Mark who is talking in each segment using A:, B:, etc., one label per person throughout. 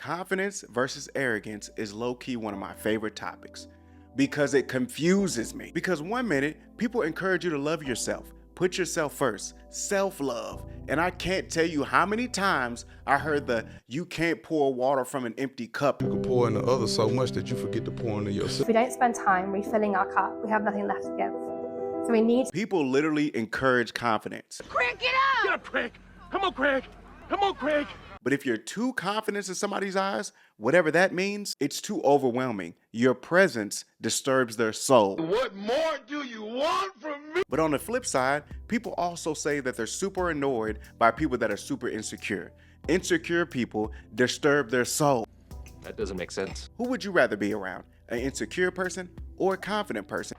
A: Confidence versus arrogance is low-key one of my favorite topics because it confuses me. Because one minute, people encourage you to love yourself, put yourself first, self-love. And I can't tell you how many times I heard the, you can't pour water from an empty cup.
B: You can pour in the other so much that you forget to pour into yourself.
C: If we don't spend time refilling our cup, we have nothing left to give. So we need...
A: People literally encourage confidence.
D: Craig, get up!
E: Get up, Craig! Come on, Craig! Come on, Craig!
A: But if you're too confident in somebody's eyes, whatever that means, it's too overwhelming. Your presence disturbs their soul.
E: What more do you want from me?
A: But on the flip side, people also say that they're super annoyed by people that are super insecure. Insecure people disturb their soul.
F: That doesn't make sense.
A: Who would you rather be around? An insecure person or a confident person?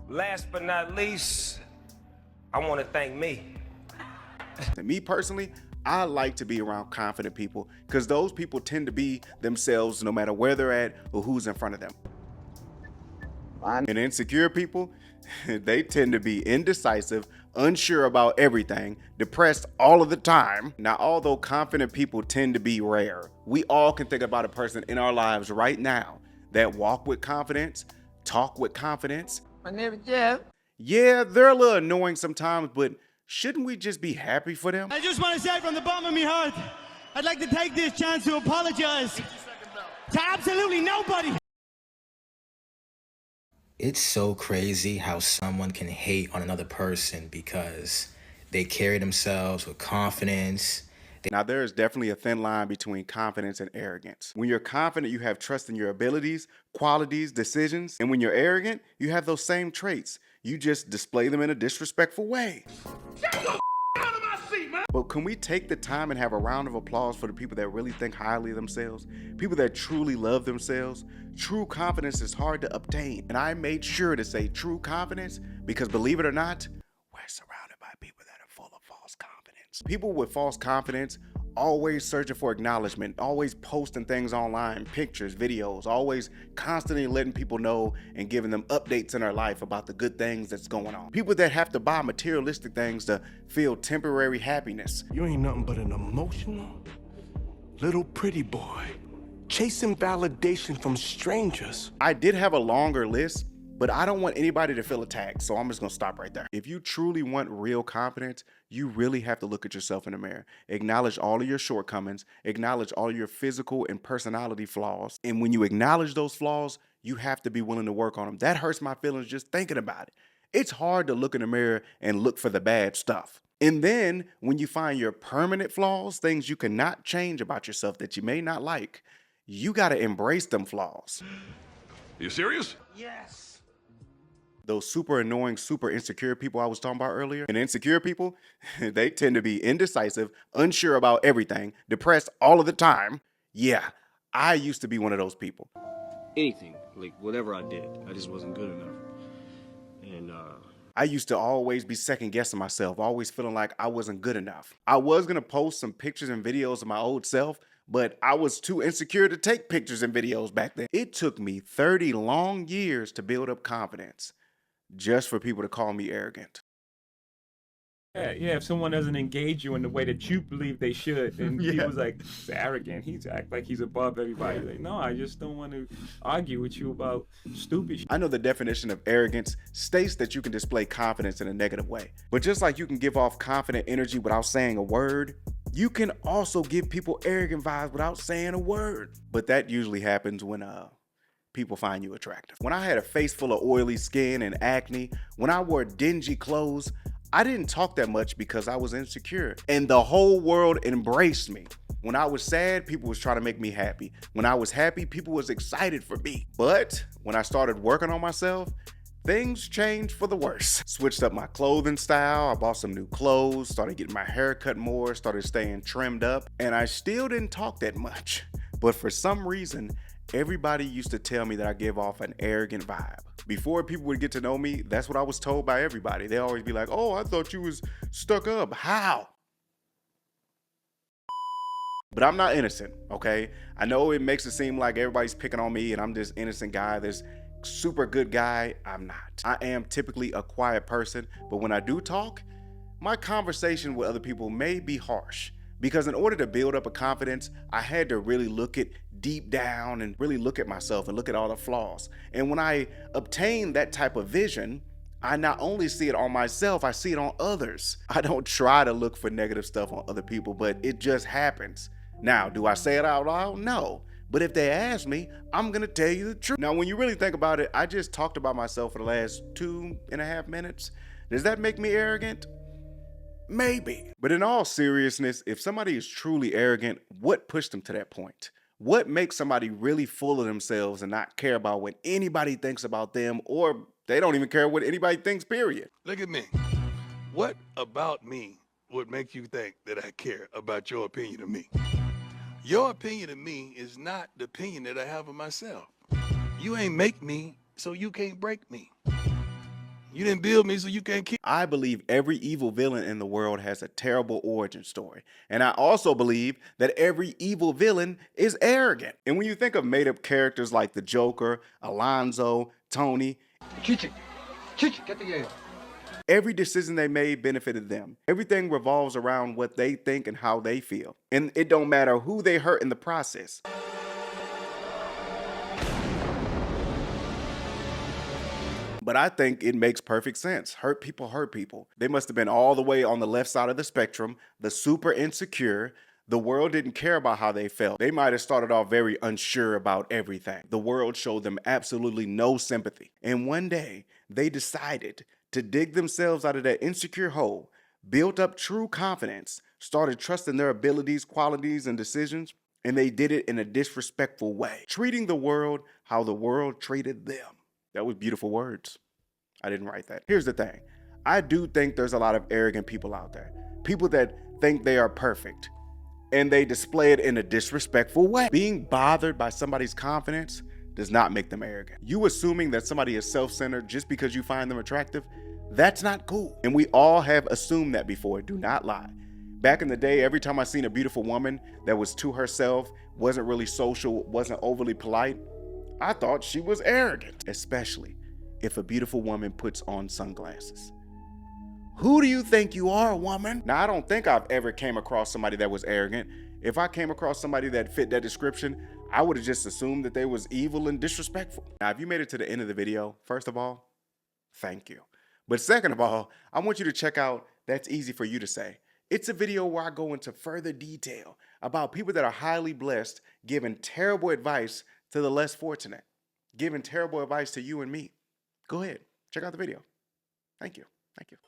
G: Last but not least, I want to thank me.
A: To me personally, I like to be around confident people because those people tend to be themselves no matter where they're at or who's in front of them. And insecure people, they tend to be indecisive, unsure about everything, depressed all of the time. Now, although confident people tend to be rare, we all can think about a person in our lives right now that walk with confidence, talk with confidence.
D: My name is Jeff.
A: Yeah, they're a little annoying sometimes, but shouldn't we just be happy for them?
H: I just want to say from the bottom of my heart, I'd like to take this chance to apologize to absolutely nobody.
I: It's so crazy how someone can hate on another person because they carry themselves with confidence.
A: Now, there is definitely a thin line between confidence and arrogance. When you're confident, you have trust in your abilities, qualities, decisions. And when you're arrogant, you have those same traits. You just display them in a disrespectful way.
E: Get the out of my seat, man!
A: But can we take the time and have a round of applause for the people that really think highly of themselves? People that truly love themselves? True confidence is hard to obtain. And I made sure to say true confidence because, believe it or not, we're surrounded by people that are full of false confidence. People with false confidence always searching for acknowledgement, always posting things online, pictures, videos, always constantly letting people know and giving them updates in their life about the good things that's going on. People that have to buy materialistic things to feel temporary happiness.
E: You ain't nothing but an emotional little pretty boy chasing validation from strangers.
A: I did have a longer list, but I don't want anybody to feel attacked, so I'm just gonna stop right there. If you truly want real confidence, you really have to look at yourself in the mirror. Acknowledge all of your shortcomings, acknowledge all your physical and personality flaws. And when you acknowledge those flaws, you have to be willing to work on them. That hurts my feelings just thinking about it. It's hard to look in the mirror and look for the bad stuff. And then when you find your permanent flaws, things you cannot change about yourself that you may not like, you gotta embrace them flaws.
E: You serious?
D: Yes.
A: Those super annoying, super insecure people I was talking about earlier. And insecure people, they tend to be indecisive, unsure about everything, depressed all of the time. Yeah, I used to be one of those people.
F: Anything, like whatever I did, I just wasn't good enough. And
A: I used to always be second guessing myself, always feeling like I wasn't good enough. I was gonna post some pictures and videos of my old self, but I was too insecure to take pictures and videos back then. It took me 30 long years to build up confidence, just for people to call me arrogant.
J: Yeah, if someone doesn't engage you in the way that you believe they should, then people's like, he's arrogant, he's act like he's above everybody. Like, no, I just don't want to argue with you about stupid shit.
A: I know the definition of arrogance states that you can display confidence in a negative way. But just like you can give off confident energy without saying a word, you can also give people arrogant vibes without saying a word. But that usually happens when people find you attractive. When I had a face full of oily skin and acne, when I wore dingy clothes, I didn't talk that much because I was insecure. And the whole world embraced me. When I was sad, people was trying to make me happy. When I was happy, people was excited for me. But when I started working on myself, things changed for the worse. Switched up my clothing style, I bought some new clothes, started getting my hair cut more, started staying trimmed up, and I still didn't talk that much. But for some reason, everybody used to tell me that I give off an arrogant vibe. Before people would get to know me, that's what I was told by everybody. They always be like, oh, I thought you was stuck up. How? But I'm not innocent, okay? I know it makes it seem like everybody's picking on me and I'm this innocent guy, this super good guy. I'm not. I am typically a quiet person, but when I do talk, my conversation with other people may be harsh, Because in order to build up a confidence, I had to really look at deep down and really look at myself and look at all the flaws. And when I obtain that type of vision, I not only see it on myself, I see it on others. I don't try to look for negative stuff on other people, but it just happens. Now, do I say it out loud? No. But if they ask me, I'm gonna tell you the truth. Now, when you really think about it, I just talked about myself for the last 2.5 minutes. Does that make me arrogant? Maybe. But in all seriousness, if somebody is truly arrogant, what pushed them to that point? What makes somebody really full of themselves and not care about what anybody thinks about them, or they don't even care what anybody thinks, period?
D: Look at me. What about me would make you think that I care about your opinion of me? Your opinion of me is not the opinion that I have of myself. You ain't make me, so you can't break me. You didn't build me, so you can't keep.
A: I believe every evil villain in the world has a terrible origin story. And I also believe that every evil villain is arrogant. And when you think of made-up characters like the Joker, Alonzo, Tony,
K: Chichi, get the Yale.
A: Every decision they made benefited them. Everything revolves around what they think and how they feel. And it don't matter who they hurt in the process. But I think it makes perfect sense. Hurt people hurt people. They must have been all the way on the left side of the spectrum, the super insecure. The world didn't care about how they felt. They might have started off very unsure about everything. The world showed them absolutely no sympathy. And one day, they decided to dig themselves out of that insecure hole, built up true confidence, started trusting their abilities, qualities, and decisions, and they did it in a disrespectful way, treating the world how the world treated them. That was beautiful words. I didn't write that. Here's the thing. I do think there's a lot of arrogant people out there. People that think they are perfect, and they display it in a disrespectful way. Being bothered by somebody's confidence does not make them arrogant. You assuming that somebody is self-centered just because you find them attractive, that's not cool. And we all have assumed that before. Do not lie. Back in the day, every time I seen a beautiful woman that was to herself, wasn't really social, wasn't overly polite, I thought she was arrogant, especially if a beautiful woman puts on sunglasses. Who do you think you are, woman? Now, I don't think I've ever came across somebody that was arrogant. If I came across somebody that fit that description, I would have just assumed that they was evil and disrespectful. Now, if you made it to the end of the video, first of all, thank you. But second of all, I want you to check out That's Easy for You to Say. It's a video where I go into further detail about people that are highly blessed, giving terrible advice to the less fortunate, giving terrible advice to you and me. Go ahead, check out the video. Thank you. Thank you.